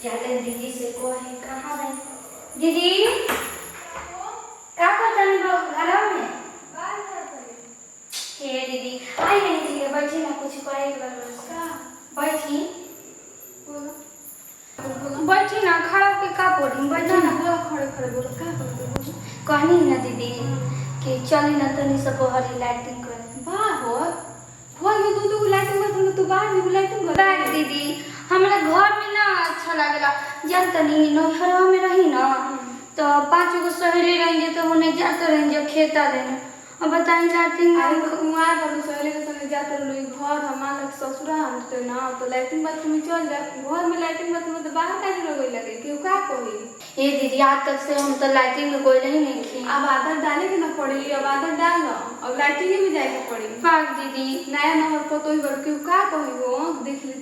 जाते दीदी से को है कहाँ है दीदी क्या करता है लोग घर में हे दीदी आई नहीं थी बैठी ना कुछ करे एक बार उसका बैठी बैठी ना खड़ा के का बोली बैठी ना बोलो खड़े खड़े बोलो क्या करते बोलो कहनी ना दीदी कि चली ना तनी सब हरी लाइटिंग कर बाहर घर में तू लाइटिंग मत तू बाहर में लाइटिंग कर बैठ दीदी हमरा घर में ना अच्छा लागला जब तनी नौहरा में रही ना तो 5 गो सहेली रहेंगे तो उन्हें जाते रहेंगे खेता देने अब बताई लाइटिंग अरे कुमार वालों सहेली के संग जाते रहो घर हमारा ससुरा हमते ना तो लाइटिंग बात में चल जा घर में लाइटिंग बात में तो बाहर का दिन लगई लगे क्यों का कोई ए दीदी आज तक से हम तो लाइटिंग में कोई नहीं की अब आदत डाले के ना पड़ी अब आदत डाल लो अब लाइटिंग में जाए के पड़ी पाक दीदी नया नंबर पर तो ही क्यों का कोई हो देख ली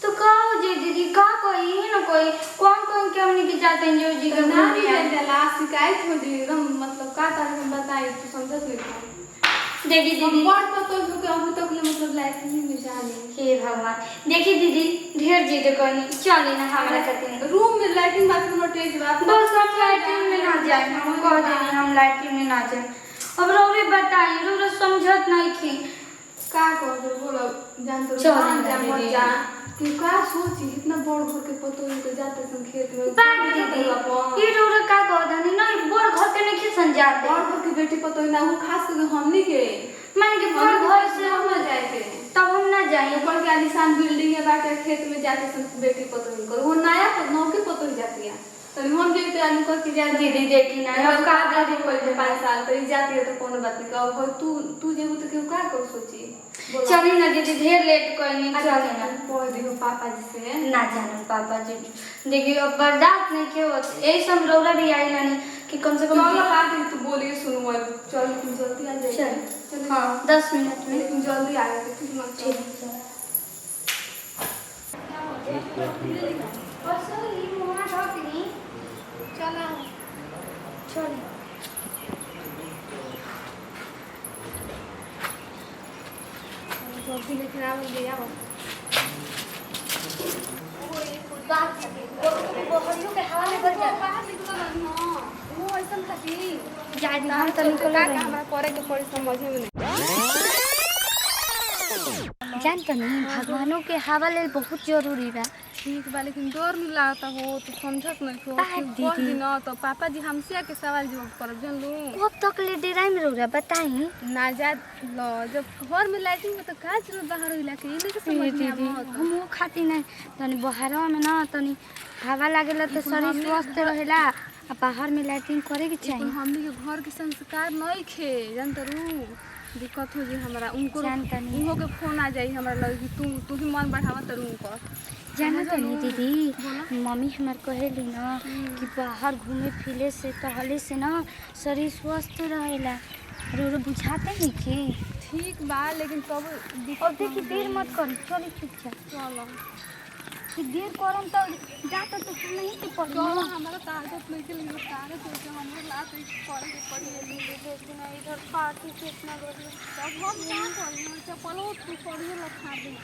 तो का हो जे दीदी का कोई है ना कोई कौन कौन के हमने के जाते हैं जो जी का ना भी लास्ट शिकायत हो जी एकदम मतलब का तरह से बताई तू समझत नहीं देखी दीदी बड़ पर तो के अभी तक ले मतलब लाइटिंग में जाने हे भगवान देखी दीदी ढेर जिद करनी चली ना हमारा कहते रूम में लाइटिंग बाथरूम में टेज बात बस हम लाइटिंग में ना जाए हम कह देंगे हम लाइटिंग में ना जाए अब रोवे बताई रोवे समझत नहीं थी का कर बोलो जान तो जा कि का सोची इतना बड़ घर के पतो तो जाते सन खेत में बात दीदी ये रोवे का कह देनी नहीं बड़ घर के नहीं खिसन जाते बड़ घर की बेटी पतो ना वो खास करके हमनी के मान के बड़ घर से हम ना जाए के तब हम ना जाए ऊपर के आलीशान बिल्डिंग है बाटे खेत में जाते सन बेटी पतो को वो नया तो नौकी पतो जाती है तो हम देखते आदमी को कि जा दीदी देखी ना हम का दादी कोई 5 साल तो जाती है तो कोनो बात नहीं का और तू जेबू तो क्यों का कर सोची चली ना दीदी ढेर लेट करनी चली ना बोल दियो पापा जी से ना जानो पापा जी देखिए अब बर्दाश्त नहीं के होत ए सब रौरा भी आई नहीं कि कम से कम चल पापा तू बोलिए सुनो चल तुम जल्दी आ जाइए चल हां 10 मिनट में तुम जल्दी आ जाओ ठीक मत ठीक है और सर ये मोना ढोकनी चला चल जल्दी लेके आ लिया हो बात वो हरियो के हवा में बढ़ जाता बाहर निकल ना वो ऐसा खाती जादी हम तो निकल रहे हमरा करे के पड़ी समझ में नहीं जानता नहीं भगवानों के हवा ले बहुत जरूरी बा ठीक बा लेकिन डर नहीं लगता हो तो समझत नहीं हो दीदी ना तो पापा जी हमसे के सवाल जवाब करब जान लो कब तक ले डेराई में रौरा बताई ना जा लो जब घर में लाइटिंग में तो का जरूरत बाहर होला के इने के समझ में हम वो खाती नहीं तनी बहरवा में ना तनी हवा लागेला तो शरीर स्वस्थ रहेला आ बाहर में लाइटिंग करे के चाहिए हमनी के घर के संस्कार नहीं खे जानत रू दिक्कत हो जी हमरा उनको उनको के फोन आ जाई हमरा लगे कि तू ही मन बढ़ावा त उनको जानत नहीं दीदी मम्मी हमार कहेली ना कि बाहर घूमे फिरे से टहले से ना शरीर स्वस्थ रहेला और बुझाते नहीं कि ठीक बा लेकिन तब अब देखी देर मत करी चली चुपचाप चलो कि देर करम तो जाता तो नहीं के पड़ी हमारा ताकत नहीं के लिए सारे तो हमरे लात करे के पड़ी लेकिन इधर पार्टी से इतना बड़ी तब हम क्या करी चप्पलो तू पड़िए लखा दे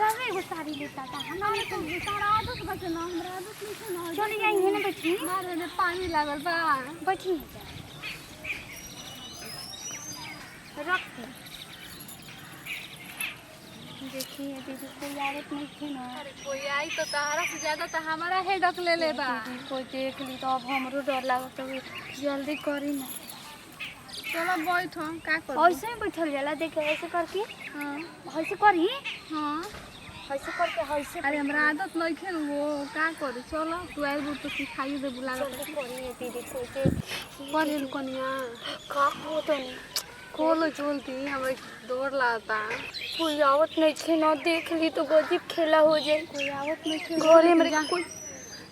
रवे वो सारी लेता था हमारे तो तारा आदत बचे ना हमरा आदत नहीं है ना चली जाएंगे ना बच्ची मारे में पानी लागल बा बैठी रख देखिए दीदी कोई आवत नहीं थी ना अरे कोई आई तो तारा से ज्यादा तो हमारा है डक ले ले बा कोई देख ली तो अब हमरो डर लागत है जल्दी करी ना चलो बैठो का कर ऐसे ही बैठल जाला देखे ऐसे करके हां ऐसे करी हां ऐसे करके ऐसे अरे हमरा आदत नहीं खेल वो का करे चलो तू आई तो सिखाई दे बुला करी दीदी कोई के पढ़े कनिया का हो तो नहीं खोलो चलती हमें दौड़ लाता कोई आवत नहीं छे ना देख ली तो गजब खेला हो जाए कोई आवत नहीं थे घरे में कोई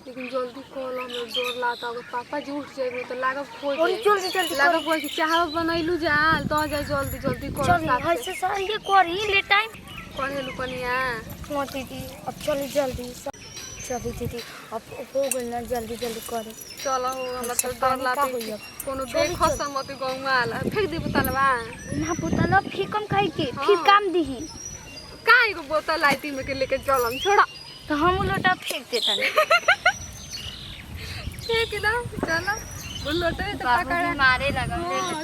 लेकिन जल्दी खोलो हमें दौड़ लाता अगर पापा जी उठ जाए तो लागब खोज और जल्दी जल्दी लागब कोई चाह बनैलू जा तो जाए जल्दी जल्दी करो चल ऐसे सारी करी ले टाइम पढ़े कनिया हाँ दीदी अब चली जल्दी चली दीदी अब हो गई ना जल्दी जल्दी करे चलो हमरा तो डर लाता कोनो देखो मत गौवा आला फेंक दी बोतलवा ना बोतल फिकम खाई के फिर काम दीही काहे को बोतल लाइटिंग में के लेके चलम छोड़ा तो हम उ लोटा फेंक देता ठीक ना चलो वो लोटे तो पकड़ा मारे लगा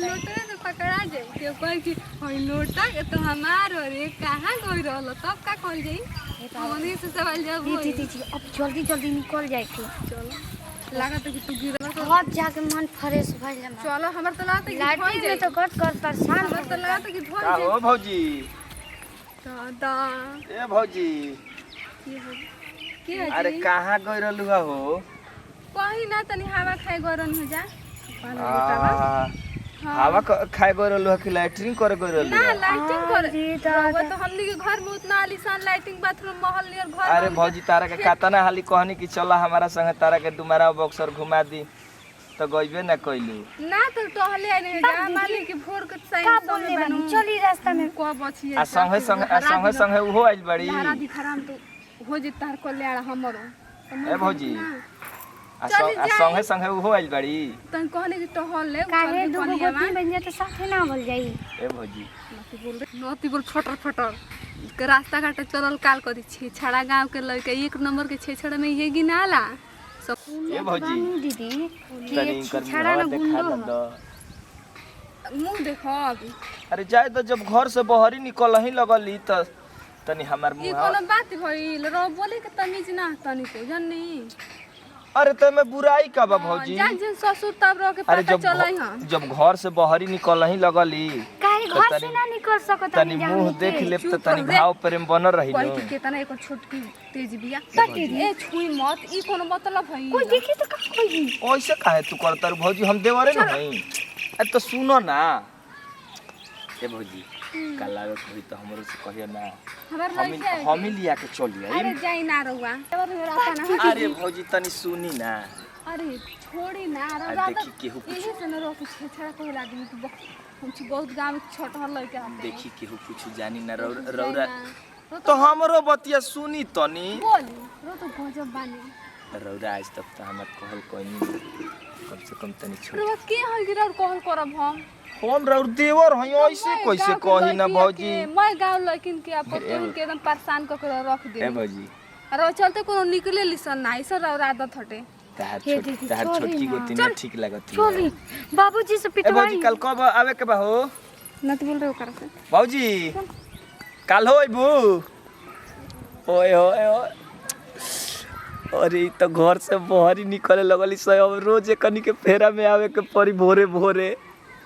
लोटे तो पकड़ा जाए के कोई कि होई लोटा के तो हमार रे कहां गई रहल तब का कल जाई हमनी से सवाल जवाब होई दीदी अब जल्दी जल्दी निकल जाए थे चलो लागत है कि तू गिरल तो बहुत जाके मन फ्रेश भइल हमार चलो हमर तो लागत है कि लाठी में तो कट कर परेशान हमर तो लागत है कि धोल का हो भौजी दादा ए भौजी की है अरे कहाँ गई रहलू हो कहीं ना तनी हवा खाए गरन हो जा हवा खाए गई रहलू कि लैट्रिन करे गई रहलू ना लाइटिंग कर जी वो तो हमनी के घर में उतना आलीशान लाइटिंग बाथरूम महल नियर घर अरे भौजी तारा के कातना हाली कहनी कि चला हमारा संग तारा के तुम्हारा बक्सर घुमा दी तो गइबे ना कइलू ना तो टहले आने जा मालिक के भोर के सही का बोलले बानी चली रास्ता में को बचिए आ संगे संगे उहो आइल बड़ी लहरा दिखराम तो हो जे तार को लेड़ा हमरो ए भौजी आ संगे संगे उहो आइल बड़ी तन कहने कि टहल ले काहे दुगो गोती बन जाए तो साथे ना बोल जाई ए भौजी नती बोल फटर फटर के रास्ता घाट चलल काल करी छे छड़ा गांव के लड़के एक नंबर के छेछड़ में ये गिनाला सब ए भौजी दीदी तनी कर छड़ा ना देखा गुंडो दो मुंह देखो अभी अरे जाए तो जब घर से बहरी निकल ही लगली त तनी हमार ई मुंह कोनो बात भइल रो बोले के तमीज ना तनी को जन्नी अरे ते में बुराई का बा भौजी जा जिन ससुर तब रो के अरे पता चलई हां जब घर से बहरी निकल ही लगली काहे तो घर से ना निकल सकत तनी मुंह देख लेब त तनी घाव प्रेम बनल रही कोई नो के केतना एक छोटकी तेज बिया ए छुई मत ई कोनो मतलब भई कोई देखी तो का कोई ऐसे काहे तू करतर भौजी हम देवरे न हई अरे तो सुनो ना ए भौजी कल लागत होई तो हमरो से कहियो ना हमर लइका हम ही लिया के चली अरे आई जाई ना रहुआ तब मेरा अपना अरे भौजी तनी सुनी ना अरे छोड़ी ना आ रहुआ देखी केहू कुछ यही से न रो कुछ छेछड़ा को आदमी तो हम छी बहुत गांव में छोटा लइका हम देखी केहू कुछ जानी ना रौरा तो हमरो बतिया सुनी तनी बोली रो तो गजब बानी रौरा आज तक तो हमर कहल कोई नहीं कम से कम तनी छोड़ रहुआ के हई गिरर कॉल करब हम रौर देवर हई ऐसे कैसे कही ना भौजी मैं गांव लड़किन के अपन के एकदम परेशान क के रख दे ए भौजी अरे चलते कोनो निकले लिसन ना ऐसा रौरा आदत हटे तार छोटकी गोती ना ठीक लागत चली बाबूजी से ए पिटवाई भौजी कल कब आवे के बा हो न तो बोल रहे हो कर से भौजी कल हो अइबू ओए ओए ओए अरे ई तो घर से बाहर ही निकले लगली सब रोज कनी के फेरा में आवे के परी भोरे भोरे